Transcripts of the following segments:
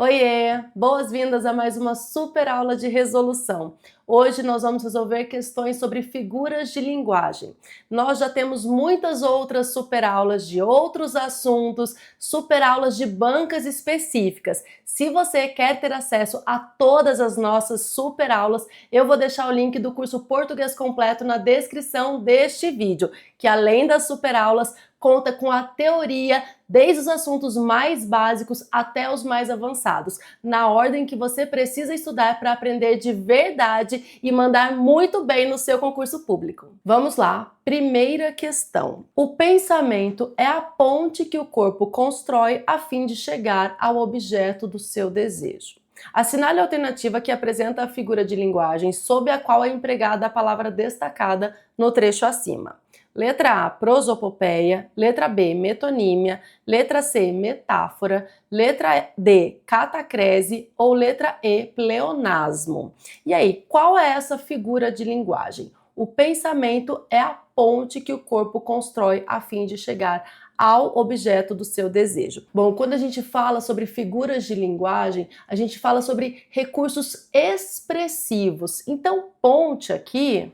Oiê! Boas-vindas a mais uma super aula de resolução. Hoje nós vamos resolver questões sobre figuras de linguagem. Nós já temos muitas outras super aulas de outros assuntos, super aulas de bancas específicas. Se você quer ter acesso a todas as nossas super aulas, eu vou deixar o link do curso Português Completo na descrição deste vídeo, que além das super aulas, conta com a teoria desde os assuntos mais básicos até os mais avançados, na ordem que você precisa estudar para aprender de verdade e mandar muito bem no seu concurso público. Vamos lá, primeira questão. O pensamento é a ponte que o corpo constrói a fim de chegar ao objeto do seu desejo. Assinale a alternativa que apresenta a figura de linguagem sob a qual é empregada a palavra destacada no trecho acima. Letra A, prosopopeia. Letra B, metonímia. Letra C, metáfora. Letra D, catacrese. Ou letra E, pleonasmo. E aí, qual é essa figura de linguagem? O pensamento é a ponte que o corpo constrói a fim de chegar ao objeto do seu desejo. Bom, quando a gente fala sobre figuras de linguagem, a gente fala sobre recursos expressivos. Então, ponte aqui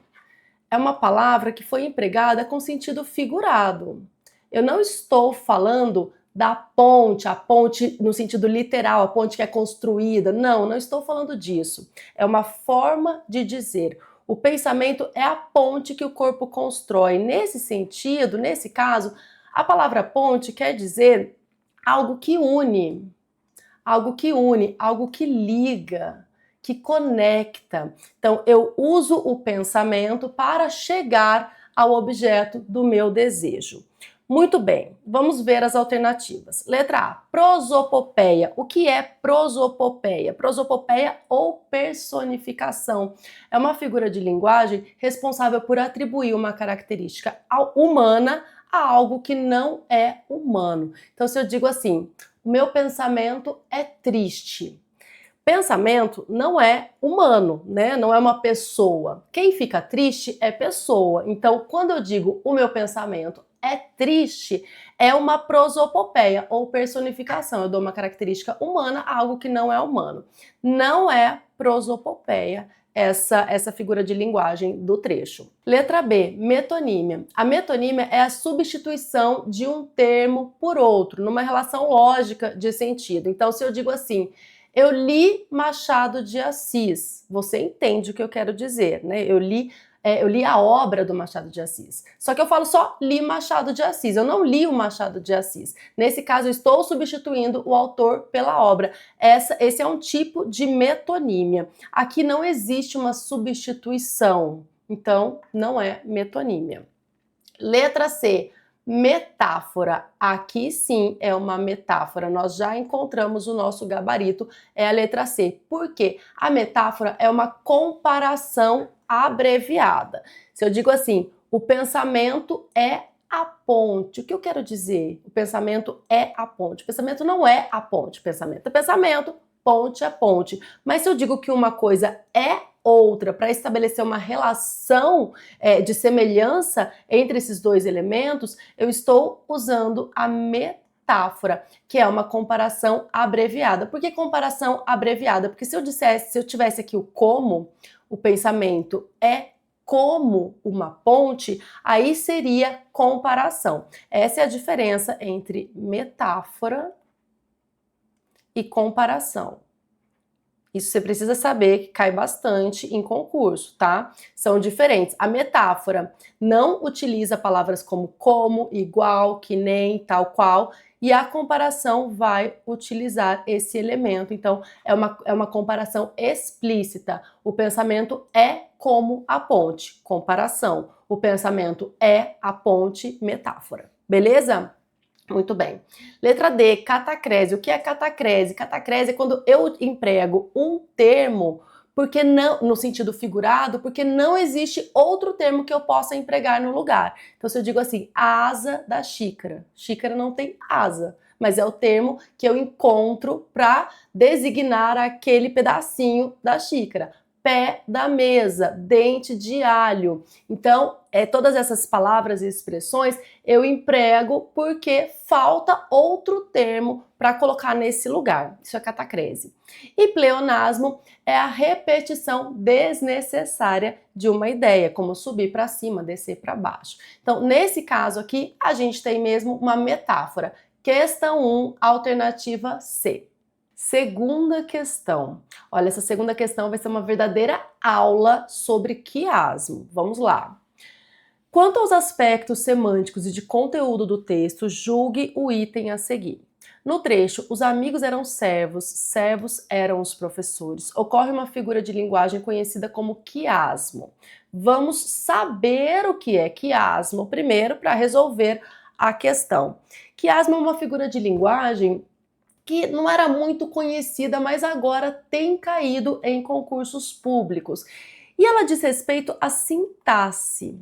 é uma palavra que foi empregada com sentido figurado. Eu não estou falando da ponte, a ponte no sentido literal, a ponte que é construída. Não estou falando disso. É uma forma de dizer. O pensamento é a ponte que o corpo constrói. Nesse sentido, nesse caso, a palavra ponte quer dizer algo que une, algo que liga, que conecta. Então, eu uso o pensamento para chegar ao objeto do meu desejo. Muito bem, vamos ver as alternativas. Letra A, prosopopeia. O que é prosopopeia? Prosopopeia ou personificação. É uma figura de linguagem responsável por atribuir uma característica humana a algo que não é humano. Então, se eu digo assim, o meu pensamento é triste. Pensamento não é humano, né? Não é uma pessoa. Quem fica triste é pessoa. Então, quando eu digo o meu pensamento é triste, é uma prosopopeia ou personificação. Eu dou uma característica humana a algo que não é humano. Não é prosopopeia essa figura de linguagem do trecho. Letra B, metonímia. A metonímia é a substituição de um termo por outro, numa relação lógica de sentido. Então, se eu digo assim, eu li Machado de Assis. Você entende o que eu quero dizer, né? Eu li a obra do Machado de Assis. Só que eu falo só li Machado de Assis. Eu não li o Machado de Assis. Nesse caso, eu estou substituindo o autor pela obra. Esse é um tipo de metonímia. Aqui não existe uma substituição. Então, não é metonímia. Letra C. Metáfora. Aqui sim é uma metáfora. Nós já encontramos o nosso gabarito, é a letra C. Por quê? A metáfora é uma comparação abreviada. Se eu digo assim, o pensamento é a ponte. O que eu quero dizer? O pensamento é a ponte. O pensamento não é a ponte. Pensamento é pensamento, ponte é ponte. Mas se eu digo que uma coisa é outra, para estabelecer uma relação de semelhança entre esses dois elementos, eu estou usando a metáfora, que é uma comparação abreviada. Por que comparação abreviada? Porque se eu tivesse aqui o como, o pensamento é como uma ponte, aí seria comparação. Essa é a diferença entre metáfora e comparação. Isso você precisa saber que cai bastante em concurso, tá? São diferentes. A metáfora não utiliza palavras como, igual, que nem, tal qual, e a comparação vai utilizar esse elemento. Então, é uma comparação explícita. O pensamento é como a ponte, comparação. O pensamento é a ponte, metáfora. Beleza? Muito bem. Letra D, catacrese. O que é catacrese? Catacrese é quando eu emprego um termo porque não, no sentido figurado, porque não existe outro termo que eu possa empregar no lugar. Então, se eu digo assim, a asa da xícara. Xícara não tem asa, mas é o termo que eu encontro para designar aquele pedacinho da xícara. pé da mesa, dente de alho. Então, todas essas palavras e expressões eu emprego porque falta outro termo para colocar nesse lugar. Isso é catacrese. E pleonasmo é a repetição desnecessária de uma ideia, como subir para cima, descer para baixo. Então, nesse caso aqui, a gente tem mesmo uma metáfora. Questão 1, alternativa C. Segunda questão. Olha, essa segunda questão vai ser uma verdadeira aula sobre quiasmo. Vamos lá. Quanto aos aspectos semânticos e de conteúdo do texto, julgue o item a seguir. No trecho, os amigos eram servos, servos eram os professores. Ocorre uma figura de linguagem conhecida como quiasmo. Vamos saber o que é quiasmo primeiro para resolver a questão. Quiasmo é uma figura de linguagem que não era muito conhecida, mas agora tem caído em concursos públicos. E ela diz respeito à sintaxe,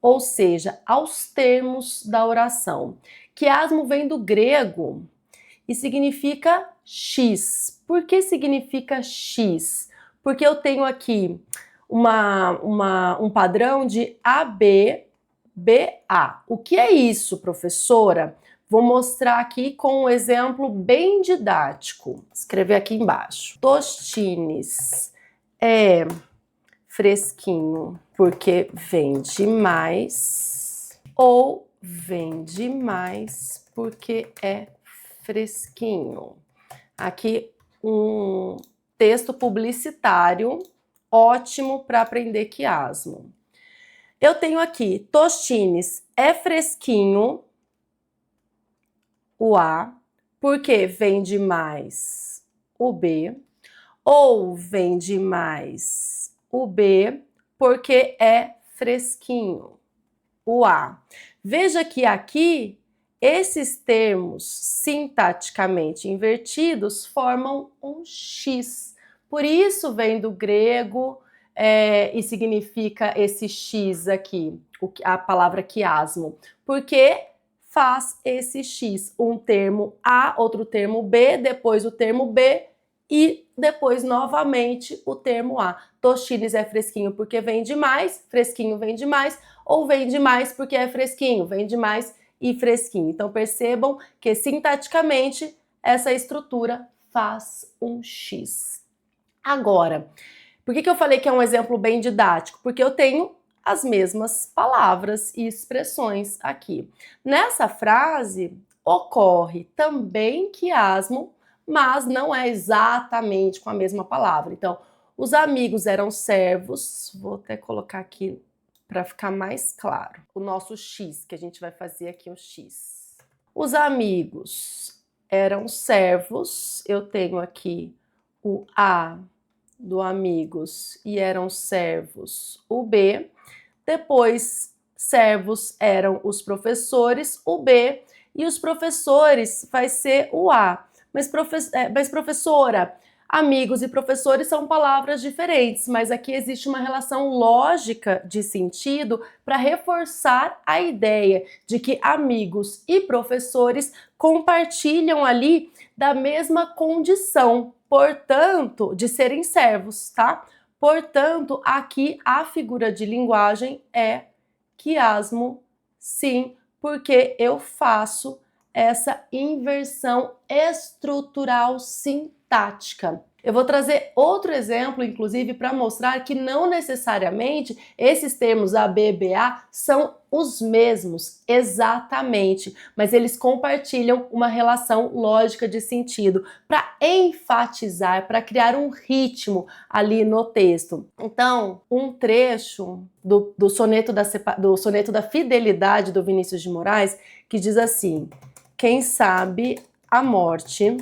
ou seja, aos termos da oração. Quiasmo vem do grego e significa X. Por que significa X? Porque eu tenho aqui um padrão de AB, BA. O que é isso, professora? Vou mostrar aqui com um exemplo bem didático. Escrever aqui embaixo. Tostines é fresquinho porque vende mais, ou vende mais porque é fresquinho. Aqui um texto publicitário ótimo para aprender quiasmo. Eu tenho aqui, Tostines é fresquinho, o A, porque vende mais o B, ou vende mais o B, porque é fresquinho, o A. Veja que aqui, esses termos sintaticamente invertidos formam um X. Por isso vem do grego e significa esse X aqui, a palavra quiasmo, porque faz esse X, um termo A, outro termo B, depois o termo B e depois novamente o termo A. Tostines é fresquinho porque vende mais, fresquinho vende mais, ou vende mais porque é fresquinho, vende mais e fresquinho. Então percebam que sintaticamente essa estrutura faz um X. Agora, por que eu falei que é um exemplo bem didático? Porque eu tenho as mesmas palavras e expressões aqui. Nessa frase ocorre também quiasmo, mas não é exatamente com a mesma palavra. Então, os amigos eram servos, vou até colocar aqui para ficar mais claro. O nosso X, que a gente vai fazer aqui o X. Os amigos eram servos, eu tenho aqui o A do amigos e eram servos, o B. Depois, servos eram os professores, o B, e os professores vai ser o A. Mas professora, amigos e professores são palavras diferentes, mas aqui existe uma relação lógica de sentido para reforçar a ideia de que amigos e professores compartilham ali da mesma condição, portanto, de serem servos, tá? Portanto, aqui a figura de linguagem é quiasmo, sim, porque eu faço essa inversão estrutural sintática. Eu vou trazer outro exemplo, inclusive, para mostrar que não necessariamente esses termos A, B, BA são os mesmos, exatamente, mas eles compartilham uma relação lógica de sentido para enfatizar, para criar um ritmo ali no texto. Então, um trecho do soneto da Fidelidade do Vinícius de Moraes, que diz assim: quem sabe a morte,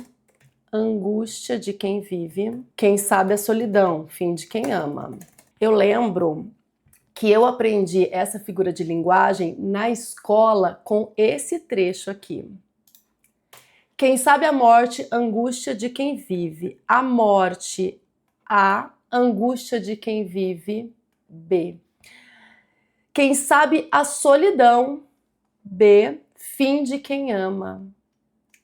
angústia de quem vive, quem sabe a solidão, fim de quem ama. Eu lembro que eu aprendi essa figura de linguagem na escola com esse trecho aqui. Quem sabe a morte, angústia de quem vive. A morte, A, angústia de quem vive, B. Quem sabe a solidão, B, fim de quem ama.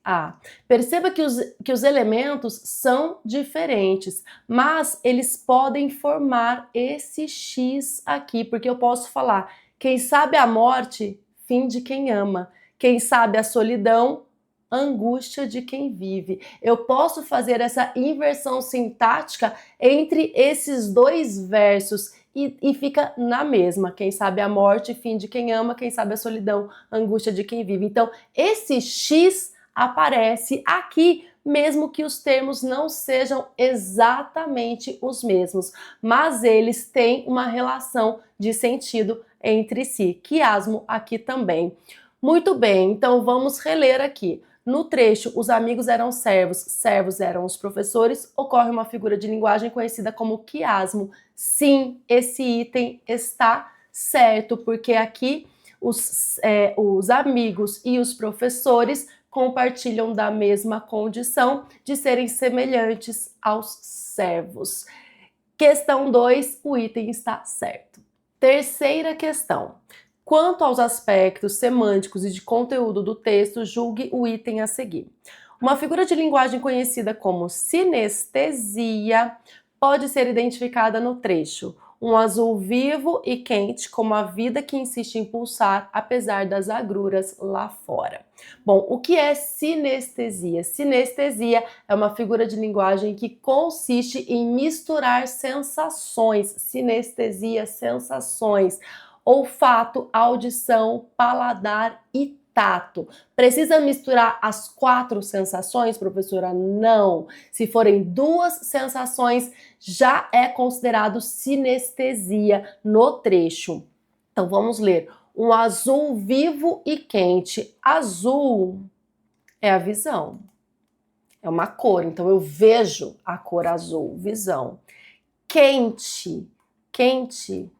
A. Perceba que os elementos são diferentes, mas eles podem formar esse X aqui, porque eu posso falar, quem sabe a morte, fim de quem ama. Quem sabe a solidão, angústia de quem vive. Eu posso fazer essa inversão sintática entre esses dois versos e fica na mesma. Quem sabe a morte, fim de quem ama. Quem sabe a solidão, angústia de quem vive. Então, esse X aparece aqui, mesmo que os termos não sejam exatamente os mesmos, mas eles têm uma relação de sentido entre si. Quiasmo aqui também. Muito bem, então vamos reler aqui. No trecho, os amigos eram servos, servos eram os professores, ocorre uma figura de linguagem conhecida como quiasmo. Sim, esse item está certo, porque aqui os amigos e os professores compartilham da mesma condição de serem semelhantes aos servos. Questão 2, o item está certo. Terceira questão. Quanto aos aspectos semânticos e de conteúdo do texto, julgue o item a seguir. Uma figura de linguagem conhecida como sinestesia pode ser identificada no trecho. Um azul vivo e quente, como a vida que insiste em pulsar, apesar das agruras lá fora. Bom, o que é sinestesia? Sinestesia é uma figura de linguagem que consiste em misturar sensações. Sinestesia, sensações. Olfato, audição, paladar e tato. Precisa misturar as 4 sensações, professora? Não. Se forem 2 sensações, já é considerado sinestesia no trecho. Então vamos ler. Um azul vivo e quente. Azul é a visão. É uma cor, então eu vejo a cor azul, visão. Quente, quente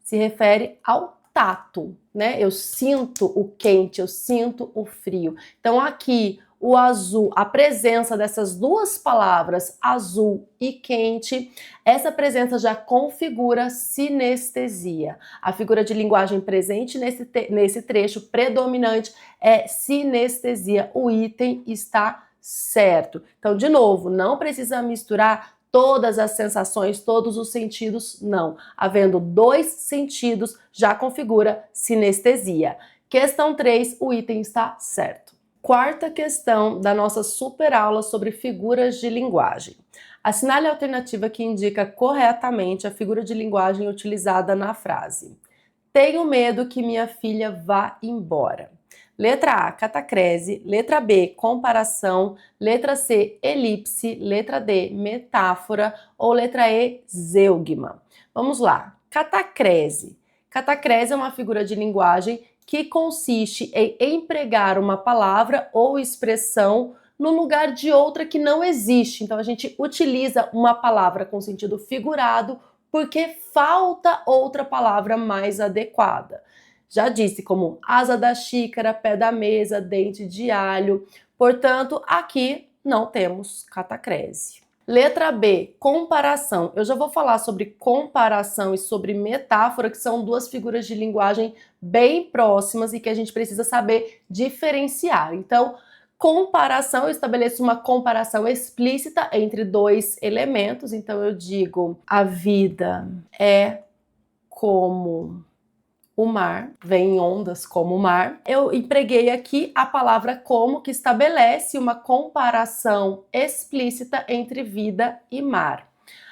se refere ao tato, né? Eu sinto o quente, eu sinto o frio. Então aqui o azul, a presença dessas 2 palavras, azul e quente, essa presença já configura sinestesia. A figura de linguagem presente nesse trecho predominante é sinestesia. O item está certo. Então, de novo, não precisa misturar todas as sensações, todos os sentidos, não. Havendo 2 sentidos, já configura sinestesia. Questão 3, o item está certo. Quarta questão da nossa super aula sobre figuras de linguagem. Assinale a alternativa que indica corretamente a figura de linguagem utilizada na frase. Tenho medo que minha filha vá embora. Letra A, catacrese. Letra B, comparação. Letra C, elipse. Letra D, metáfora. Ou letra E, zeugma. Vamos lá. Catacrese. Catacrese é uma figura de linguagem que consiste em empregar uma palavra ou expressão no lugar de outra que não existe. Então a gente utiliza uma palavra com sentido figurado porque falta outra palavra mais adequada. Já disse, como asa da xícara, pé da mesa, dente de alho. Portanto, aqui não temos catacrese. Letra B, comparação. Eu já vou falar sobre comparação e sobre metáfora, que são 2 figuras de linguagem bem próximas e que a gente precisa saber diferenciar. Então, comparação, eu estabeleço uma comparação explícita entre 2 elementos. Então, eu digo, a vida é como o mar, vem em ondas como o mar. Eu empreguei aqui a palavra como, que estabelece uma comparação explícita entre vida e mar.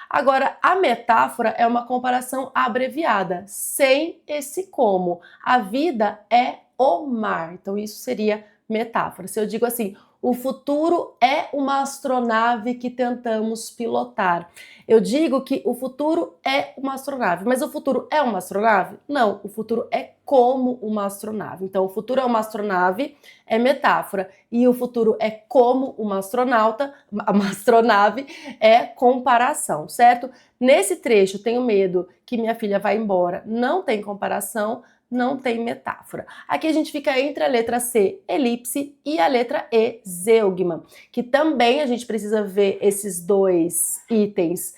Agora, a metáfora é uma comparação abreviada, sem esse como. A vida é o mar, então isso seria metáfora. Se eu digo assim, o futuro é uma astronave que tentamos pilotar. Eu digo que o futuro é uma astronave, mas o futuro é uma astronave? Não, o futuro é como uma astronave. Então, o futuro é uma astronave é metáfora e o futuro é como uma astronauta, uma astronave é comparação, certo? Nesse trecho, tenho medo que minha filha vá embora. Não tem comparação, não tem metáfora. Aqui a gente fica entre a letra C, elipse, e a letra E, zeugma, que também a gente precisa ver esses 2 itens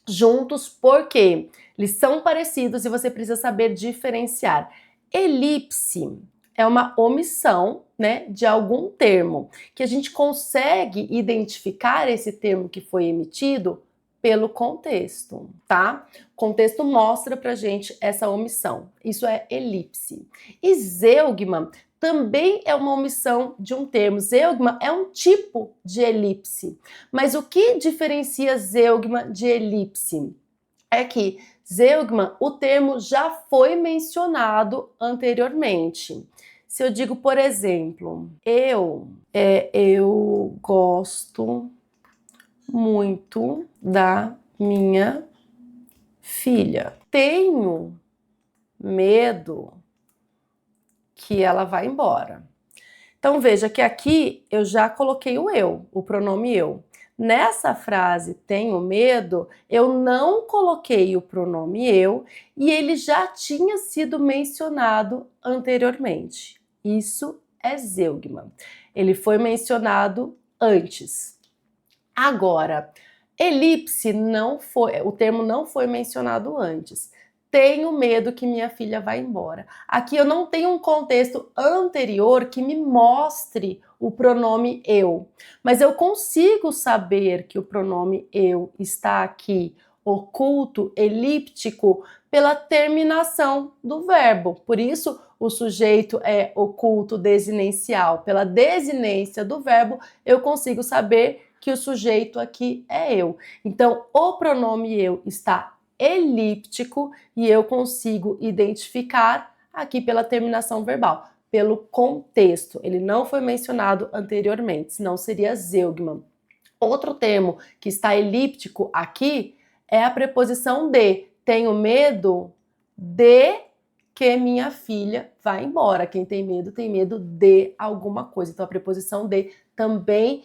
juntos, porque eles são parecidos e você precisa saber diferenciar. Elipse é uma omissão, né, de algum termo, que a gente consegue identificar esse termo que foi emitido pelo contexto, tá? O contexto mostra pra gente essa omissão. Isso é elipse. E zeugma também é uma omissão de um termo. Zeugma é um tipo de elipse. Mas o que diferencia zeugma de elipse? É que zeugma, o termo já foi mencionado anteriormente. Se eu digo, por exemplo, eu gosto muito da minha filha. Tenho medo que ela vá embora. Então veja que aqui eu já coloquei o eu, o pronome eu. Nessa frase, tenho medo, eu não coloquei o pronome eu e ele já tinha sido mencionado anteriormente. Isso é zeugma. Ele foi mencionado antes. Agora, elipse não foi, o termo não foi mencionado antes. Tenho medo que minha filha vá embora. Aqui eu não tenho um contexto anterior que me mostre o pronome eu, mas eu consigo saber que o pronome eu está aqui oculto, elíptico, pela terminação do verbo. Por isso, o sujeito é oculto desinencial. Pela desinência do verbo, eu consigo saber que o sujeito aqui é eu. Então, o pronome eu está elíptico e eu consigo identificar aqui pela terminação verbal, pelo contexto. Ele não foi mencionado anteriormente, senão seria zeugma. Outro termo que está elíptico aqui é a preposição de. Tenho medo de que minha filha vá embora. Quem tem medo de alguma coisa. Então a preposição de também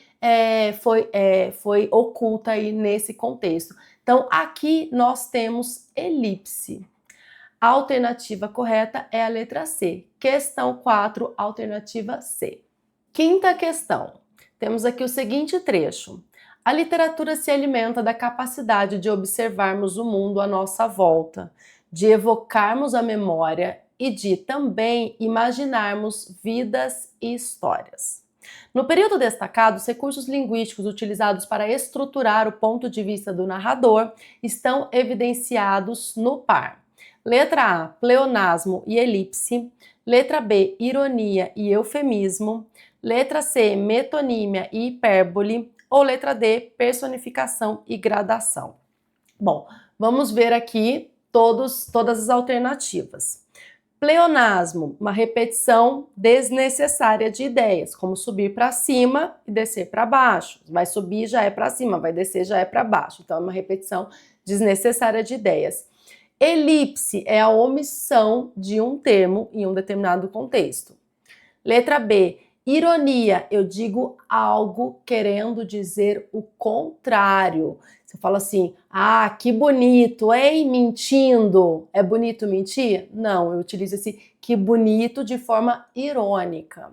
foi oculta aí nesse contexto. Então aqui nós temos elipse. A alternativa correta é a letra C. Questão 4, alternativa C. Quinta questão. Temos aqui o seguinte trecho. A literatura se alimenta da capacidade de observarmos o mundo à nossa volta, de evocarmos a memória e de também imaginarmos vidas e histórias. No período destacado, os recursos linguísticos utilizados para estruturar o ponto de vista do narrador estão evidenciados no par. Letra A, pleonasmo e elipse. Letra B, ironia e eufemismo. Letra C, metonímia e hipérbole. Ou letra D, personificação e gradação. Bom, vamos ver aqui todas as alternativas. Pleonasmo, uma repetição desnecessária de ideias, como subir para cima e descer para baixo. Vai subir já é para cima, vai descer já é para baixo. Então é uma repetição desnecessária de ideias. Elipse é a omissão de um termo em um determinado contexto. Letra B, ironia, eu digo algo querendo dizer o contrário. Você fala assim, ah, que bonito, hein, mentindo. É bonito mentir? Não, eu utilizo esse que bonito de forma irônica.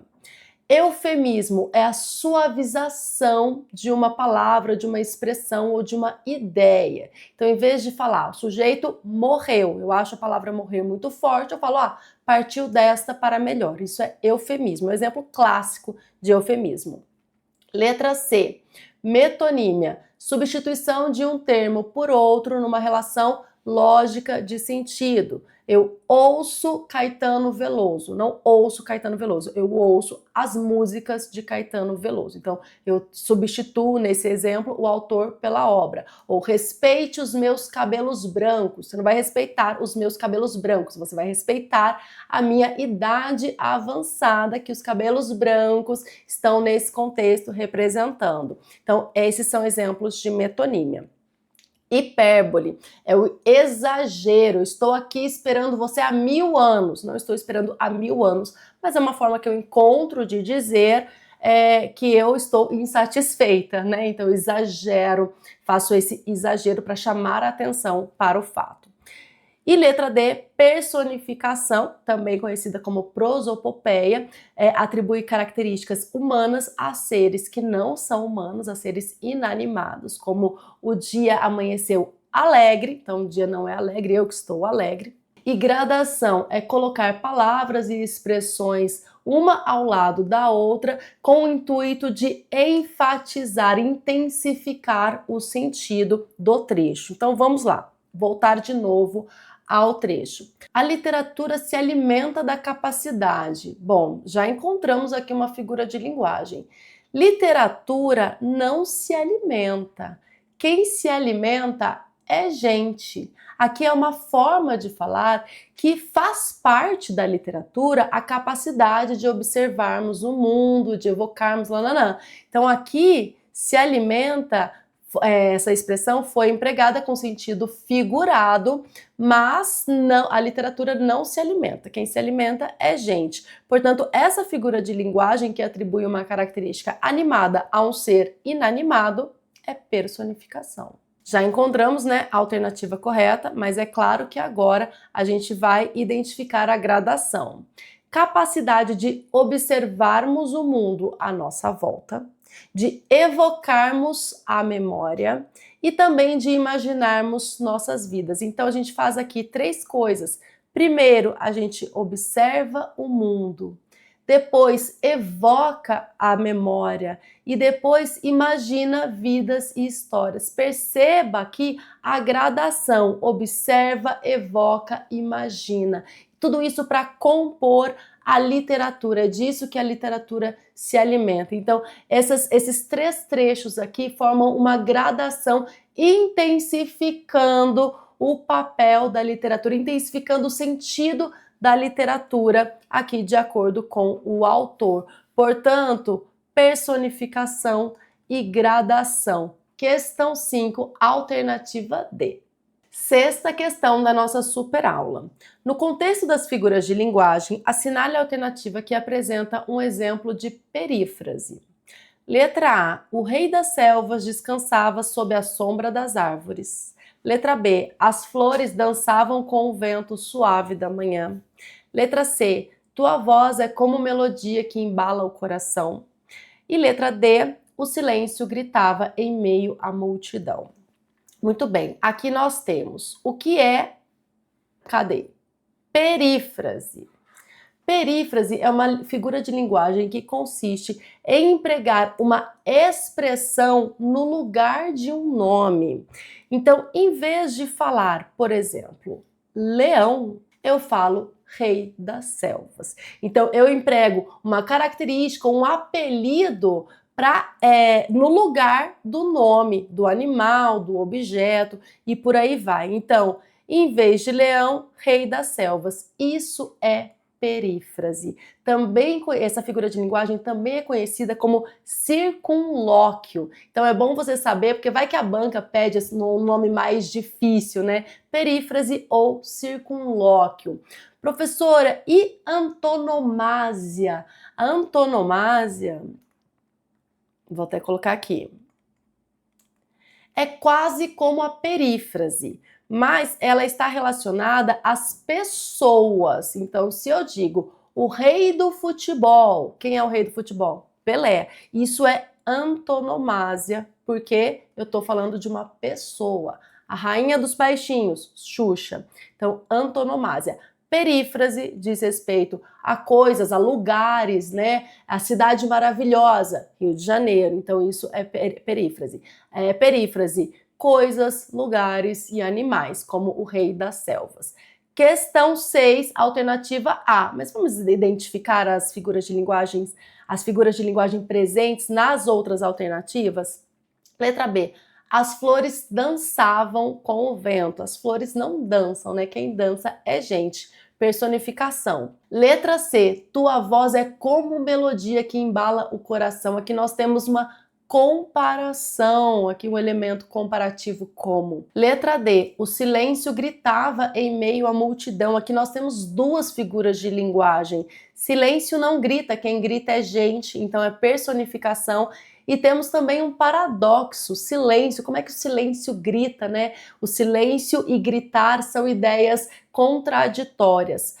Eufemismo é a suavização de uma palavra, de uma expressão ou de uma ideia. Então, em vez de falar, o sujeito morreu, eu acho a palavra morrer muito forte, eu falo, partiu desta para melhor. Isso é eufemismo, um exemplo clássico de eufemismo. Letra C, metonímia, substituição de um termo por outro numa relação lógica de sentido. Eu ouço Caetano Veloso, não ouço Caetano Veloso, eu ouço as músicas de Caetano Veloso. Então, eu substituo, nesse exemplo, o autor pela obra. Ou respeite os meus cabelos brancos. Você não vai respeitar os meus cabelos brancos, você vai respeitar a minha idade avançada, que os cabelos brancos estão nesse contexto representando. Então, esses são exemplos de metonímia. Hipérbole é o exagero. Estou aqui esperando você há 1000 anos. Não estou esperando há 1000 anos, mas é uma forma que eu encontro de dizer que eu estou insatisfeita, né? Então eu exagero, faço esse exagero para chamar a atenção para o fato. E letra D, personificação, também conhecida como prosopopeia, atribui características humanas a seres que não são humanos, a seres inanimados, como o dia amanheceu alegre, então o dia não é alegre, eu que estou alegre. E gradação é colocar palavras e expressões uma ao lado da outra, com o intuito de enfatizar, intensificar o sentido do trecho. Então vamos lá, voltar de novo ao trecho. A literatura se alimenta da capacidade. Bom, já encontramos aqui uma figura de linguagem. Literatura não se alimenta. Quem se alimenta é gente. Aqui é uma forma de falar que faz parte da literatura a capacidade de observarmos o mundo, de evocarmos nananã. Então aqui se alimenta, essa expressão foi empregada com sentido figurado, mas não, a literatura não se alimenta. Quem se alimenta é gente. Portanto, essa figura de linguagem que atribui uma característica animada a um ser inanimado é personificação. Já encontramos, né, a alternativa correta, mas é claro que agora a gente vai identificar a gradação. Capacidade de observarmos o mundo à nossa volta, de evocarmos a memória e também de imaginarmos nossas vidas. Então a gente faz aqui 3 coisas. Primeiro, a gente observa o mundo. Depois evoca a memória e depois imagina vidas e histórias. Perceba aqui a gradação, observa, evoca, imagina. Tudo isso para compor a literatura, é disso que a literatura se alimenta. Então, esses 3 trechos aqui formam uma gradação, intensificando o papel da literatura, intensificando o sentido da literatura aqui de acordo com o autor. Portanto, personificação e gradação. Questão 5, alternativa D. Sexta questão da nossa super aula. No contexto das figuras de linguagem, assinale a alternativa que apresenta um exemplo de perífrase. Letra A. O rei das selvas descansava sob a sombra das árvores. Letra B. As flores dançavam com o vento suave da manhã. Letra C. Tua voz é como melodia que embala o coração. E letra D. O silêncio gritava em meio à multidão. Muito bem, aqui nós temos o que é, cadê? Perífrase. Perífrase é uma figura de linguagem que consiste em empregar uma expressão no lugar de um nome. Então, em vez de falar, por exemplo, leão, eu falo rei das selvas. Então, eu emprego uma característica, um apelido no lugar do nome, do animal, do objeto e por aí vai. Então, em vez de leão, rei das selvas. Isso é perífrase. Também essa figura de linguagem também é conhecida como circunlóquio. Então é bom você saber, porque vai que a banca pede um nome mais difícil, né? Perífrase ou circunlóquio. Professora, e antonomásia? A antonomásia, vou até colocar aqui, é quase como a perífrase, mas ela está relacionada às pessoas. Então, se eu digo o rei do futebol, quem é o rei do futebol? Pelé. Isso é antonomásia, porque eu estou falando de uma pessoa. A rainha dos baixinhos, Xuxa. Então, antonomásia. Perífrase diz respeito a coisas, a lugares, né? A cidade maravilhosa, Rio de Janeiro. Então, isso é perífrase. Perífrase, coisas, lugares e animais, como o rei das selvas. Questão 6, alternativa A. Mas vamos identificar as figuras de linguagem presentes nas outras alternativas? Letra B. As flores dançavam com o vento. As flores não dançam, né? Quem dança é gente. Personificação. Letra C. Tua voz é como melodia que embala o coração. Aqui nós temos uma comparação, aqui um elemento comparativo como. Letra D. O silêncio gritava em meio à multidão. Aqui nós temos 2 figuras de linguagem. Silêncio não grita, quem grita é gente, então é personificação. E temos também um paradoxo, silêncio. Como é que o silêncio grita, né? O silêncio e gritar são ideias contraditórias.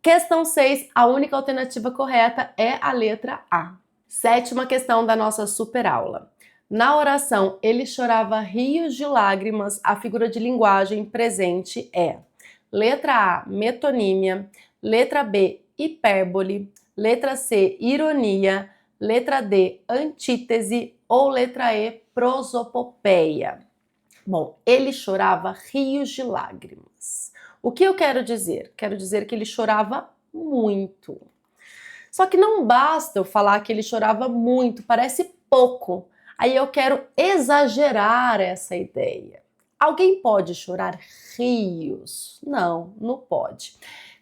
Questão 6, a única alternativa correta é a letra A. 7ª questão da nossa super aula. Na oração, ele chorava rios de lágrimas, a figura de linguagem presente é: letra A, metonímia, letra B, hipérbole, Letra C, ironia. Letra D, antítese. Ou letra E, prosopopeia. Bom, ele chorava rios de lágrimas. O que eu quero dizer? Quero dizer que ele chorava muito. Só que não basta eu falar que ele chorava muito, parece pouco. Aí eu quero exagerar essa ideia. Alguém pode chorar rios? Não, não pode.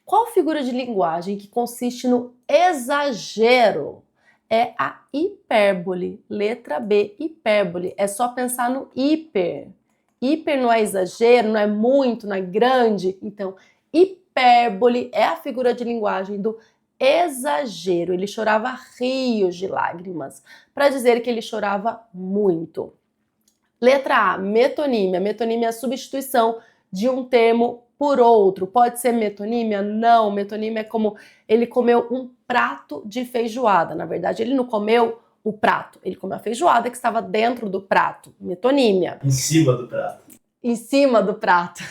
Qual figura de linguagem que consiste no exagero? É a hipérbole. Letra B, hipérbole. É só pensar no hiper. Hiper não é exagero, não é muito, não é grande. Então, hipérbole é a figura de linguagem do exagero. Ele chorava rios de lágrimas, para dizer que ele chorava muito. Letra A, metonímia. Metonímia é a substituição de um termo por outro. Pode ser metonímia? Não. Metonímia é como ele comeu um prato de feijoada. Na verdade, ele não comeu o prato, ele comeu a feijoada que estava dentro do prato. Metonímia. Em cima do prato. Em cima do prato.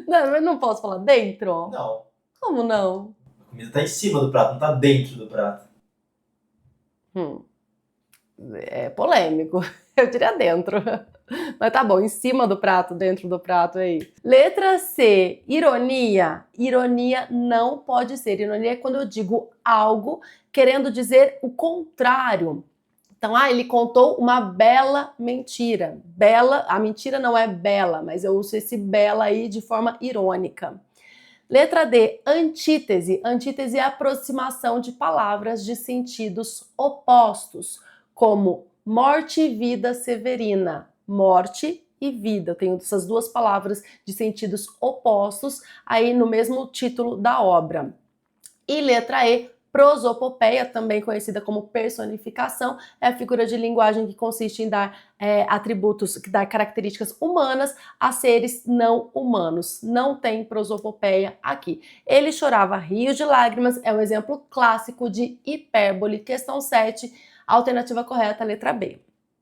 Não, eu não posso falar dentro? Não. Como não? A comida tá em cima do prato, não tá dentro do prato. É polêmico. Eu diria dentro. Mas tá bom, em cima do prato, dentro do prato aí. Letra C, ironia. Ironia não pode ser. Ironia é quando eu digo algo querendo dizer o contrário. Então, ele contou uma bela mentira. Bela, a mentira não é bela, mas eu uso esse bela aí de forma irônica. Letra D, antítese. Antítese é a aproximação de palavras de sentidos opostos, como morte e vida severina. Morte e vida. Eu tenho essas duas palavras de sentidos opostos aí no mesmo título da obra. E letra E, prosopopeia, também conhecida como personificação, é a figura de linguagem que consiste em dar atributos, que dá características humanas a seres não humanos. Não tem prosopopeia aqui. Ele chorava rios de lágrimas, é um exemplo clássico de hipérbole. Questão 7, alternativa correta, letra B.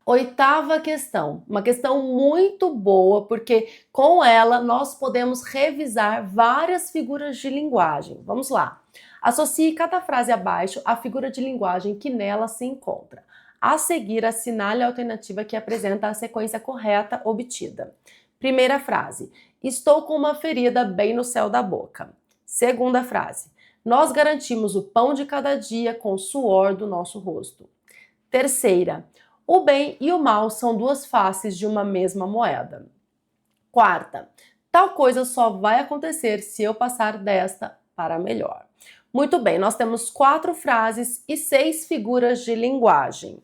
Oitava questão, uma questão muito boa, porque com ela nós podemos revisar várias figuras de linguagem. Vamos lá. Associe cada frase abaixo à figura de linguagem que nela se encontra. A seguir, assinale a alternativa que apresenta a sequência correta obtida. Primeira frase: estou com uma ferida bem no céu da boca. Segunda frase: nós garantimos o pão de cada dia com o suor do nosso rosto. Terceira: o bem e o mal são duas faces de uma mesma moeda. Quarta: tal coisa só vai acontecer se eu passar desta para melhor. Muito bem, nós temos 4 frases e 6 figuras de linguagem.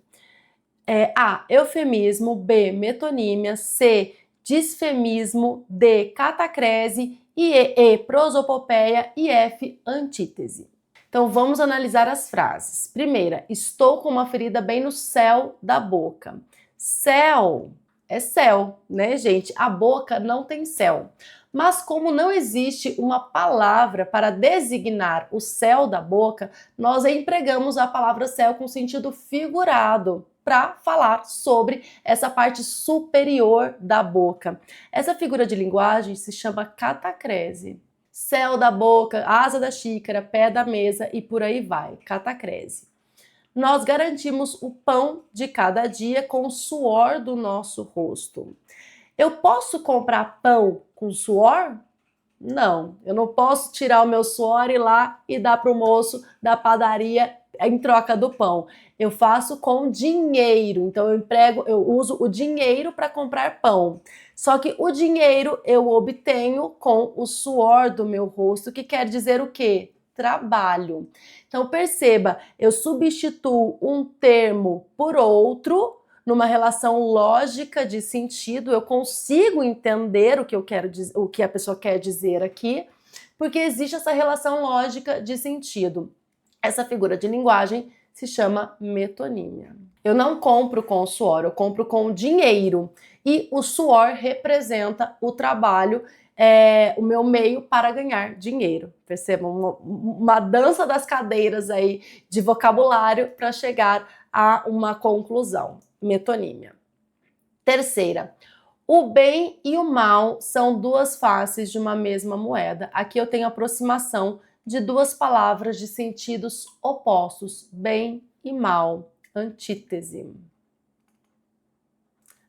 A, eufemismo. B, metonímia. C, disfemismo. D, catacrese. E, prosopopeia. E F, antítese. Então vamos analisar as frases. Primeira, estou com uma ferida bem no céu da boca. Céu é céu, né, gente? A boca não tem céu. Mas como não existe uma palavra para designar o céu da boca, nós empregamos a palavra céu com sentido figurado para falar sobre essa parte superior da boca. Essa figura de linguagem se chama catacrese. Céu da boca, asa da xícara, pé da mesa e por aí vai, catacrese. Nós garantimos o pão de cada dia com o suor do nosso rosto. Eu posso comprar pão com suor? Não, eu não posso tirar o meu suor e ir lá e dar para o moço da padaria em troca do pão. Eu faço com dinheiro, então eu uso o dinheiro para comprar pão. Só que o dinheiro eu obtenho com o suor do meu rosto, que quer dizer o quê? Trabalho. Então perceba, eu substituo um termo por outro numa relação lógica de sentido, eu consigo entender o que eu quero dizer, o que a pessoa quer dizer aqui, porque existe essa relação lógica de sentido. Essa figura de linguagem se chama metonímia. Eu não compro com o suor, eu compro com o dinheiro. E o suor representa o trabalho, o meu meio para ganhar dinheiro. Percebam, uma dança das cadeiras aí de vocabulário para chegar a uma conclusão. Metonímia. Terceira, o bem e o mal são duas faces de uma mesma moeda. Aqui eu tenho aproximação de duas palavras de sentidos opostos, bem e mal. Antítese.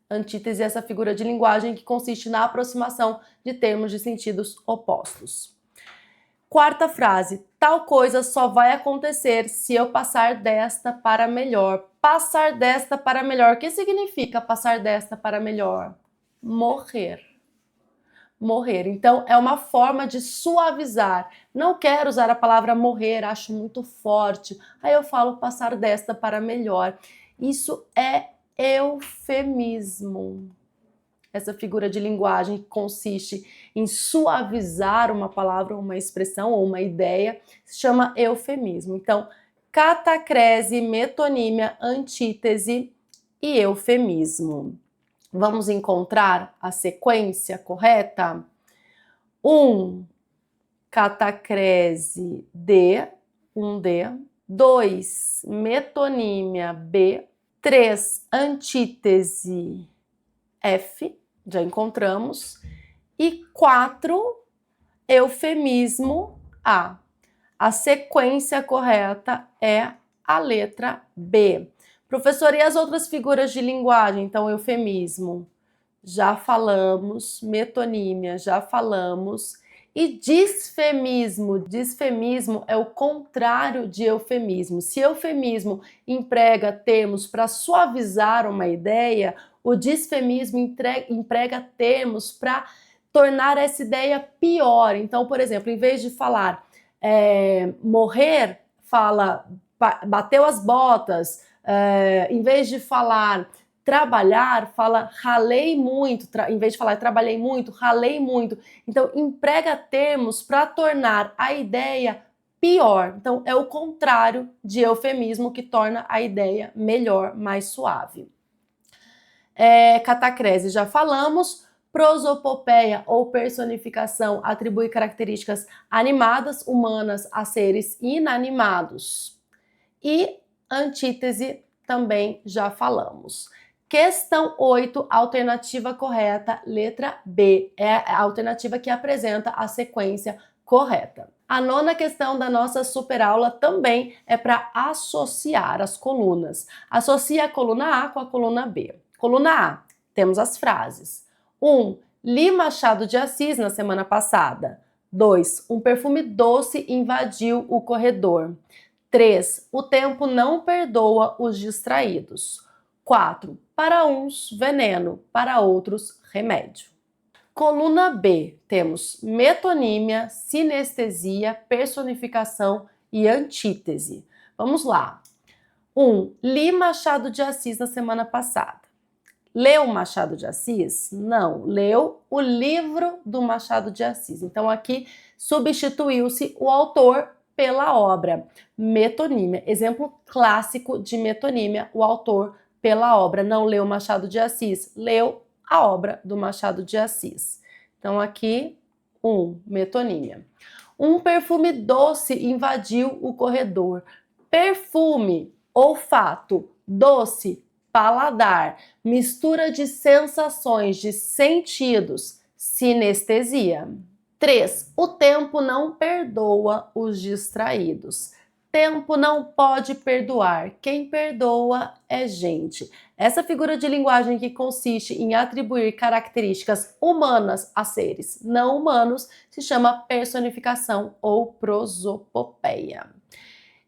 Antítese é essa figura de linguagem que consiste na aproximação de termos de sentidos opostos. Quarta frase, tal coisa só vai acontecer se eu passar desta para melhor. Passar desta para melhor, o que significa passar desta para melhor? Morrer. Morrer. Então, é uma forma de suavizar. Não quero usar a palavra morrer, acho muito forte. Aí eu falo passar desta para melhor. Isso é eufemismo. Essa figura de linguagem que consiste em suavizar uma palavra, uma expressão ou uma ideia, se chama eufemismo. Então, catacrese, metonímia, antítese e eufemismo. Vamos encontrar a sequência correta? 1, catacrese D, 1D. 2, metonímia B. 3, antítese F, já encontramos. E 4, eufemismo A. A sequência correta é a letra B. Professor, e as outras figuras de linguagem? Então, eufemismo, já falamos. Metonímia, já falamos. E disfemismo. Disfemismo é o contrário de eufemismo. Se eufemismo emprega termos para suavizar uma ideia, o disfemismo emprega termos para tornar essa ideia pior. Então, por exemplo, em vez de falar morrer, fala bateu as botas. Em vez de falar trabalhar, fala ralei muito. Em vez de falar trabalhei muito, ralei muito. Então, emprega termos para tornar a ideia pior. Então, é o contrário de eufemismo, que torna a ideia melhor, mais suave. Catacrese, já falamos. Prosopopeia ou personificação atribui características animadas, humanas, a seres inanimados. E antítese também já falamos. Questão 8, alternativa correta, letra B. É a alternativa que apresenta a sequência correta. A 9ª questão da nossa superaula também é para associar as colunas. Associa a coluna A com a coluna B. Coluna A, temos as frases. 1. Li Machado de Assis na semana passada. 2. Um perfume doce invadiu o corredor. 3. O tempo não perdoa os distraídos. 4. Para uns, veneno, para outros, remédio. Coluna B, temos metonímia, sinestesia, personificação e antítese. Vamos lá. 1. Li Machado de Assis na semana passada. Leu Machado de Assis? Não, leu o livro do Machado de Assis. Então aqui substituiu-se o autor pela obra. Metonímia, exemplo clássico de metonímia, o autor pela obra. Não leu Machado de Assis, leu a obra do Machado de Assis. Então aqui, metonímia. Um perfume doce invadiu o corredor. Perfume, olfato, doce, paladar, mistura de sensações, de sentidos, sinestesia. 3. O tempo não perdoa os distraídos. Tempo não pode perdoar. Quem perdoa é gente. Essa figura de linguagem que consiste em atribuir características humanas a seres não humanos se chama personificação ou prosopopeia.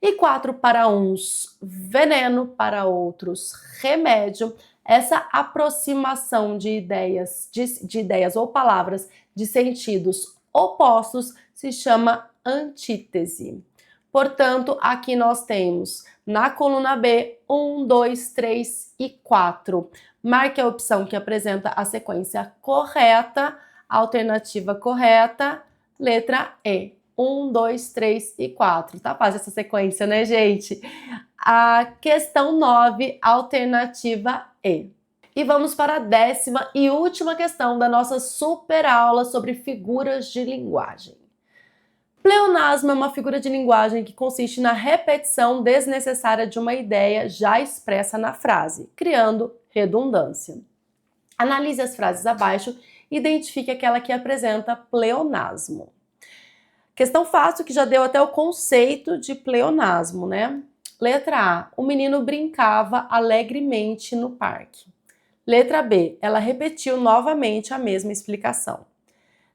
E 4, para uns, veneno, para outros, remédio. Essa aproximação de ideias ou palavras de sentidos opostos se chama antítese. Portanto, aqui nós temos na coluna B 1, 2, 3 e 4. Marque a opção que apresenta a sequência correta, alternativa correta, letra E. 1, 2, 3 e 4. Tá fácil essa sequência, né, gente? A questão 9, alternativa E. E vamos para a 10ª e última questão da nossa super aula sobre figuras de linguagem. Pleonasmo é uma figura de linguagem que consiste na repetição desnecessária de uma ideia já expressa na frase, criando redundância. Analise as frases abaixo e identifique aquela que apresenta pleonasmo. Questão fácil que já deu até o conceito de pleonasmo, né? Letra A. O menino brincava alegremente no parque. Letra B. Ela repetiu novamente a mesma explicação.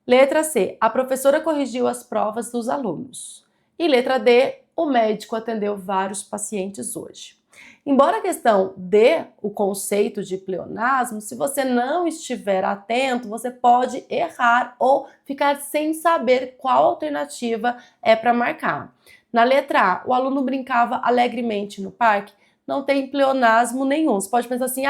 Letra C. A professora corrigiu as provas dos alunos. E letra D. O médico atendeu vários pacientes hoje. Embora a questão dê o conceito de pleonasmo, se você não estiver atento, você pode errar ou ficar sem saber qual alternativa é para marcar. Na letra A, o aluno brincava alegremente no parque, não tem pleonasmo nenhum. Você pode pensar assim,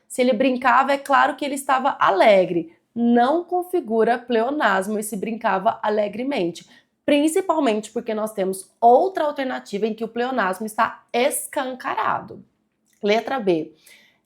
se ele brincava, é claro que ele estava alegre. Não configura pleonasmo esse brincava alegremente. Principalmente porque nós temos outra alternativa em que o pleonasmo está escancarado. Letra B.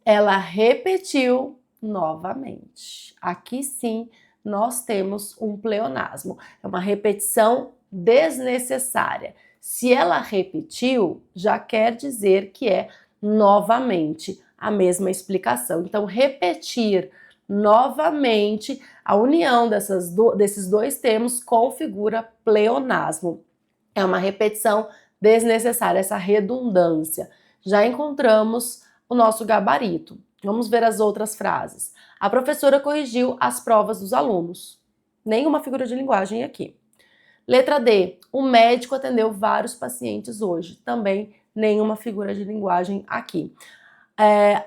Ela repetiu novamente. Aqui sim nós temos um pleonasmo. É uma repetição desnecessária. Se ela repetiu, já quer dizer que é novamente a mesma explicação. Então, repetir novamente, a união desses dois termos configura pleonasmo. É uma repetição desnecessária, essa redundância. Já encontramos o nosso gabarito. Vamos ver as outras frases. A professora corrigiu as provas dos alunos. Nenhuma figura de linguagem aqui. Letra D. O médico atendeu vários pacientes hoje. Também nenhuma figura de linguagem aqui.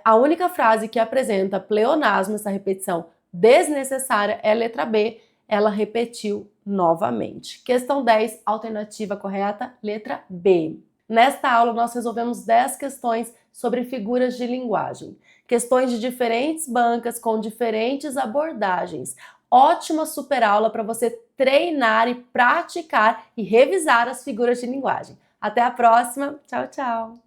A única frase que apresenta pleonasmo, essa repetição desnecessária, é a letra B. Ela repetiu novamente. Questão 10, alternativa correta, letra B. Nesta aula, nós resolvemos 10 questões sobre figuras de linguagem. Questões de diferentes bancas, com diferentes abordagens. Ótima super aula para você treinar e praticar e revisar as figuras de linguagem. Até a próxima. Tchau, tchau!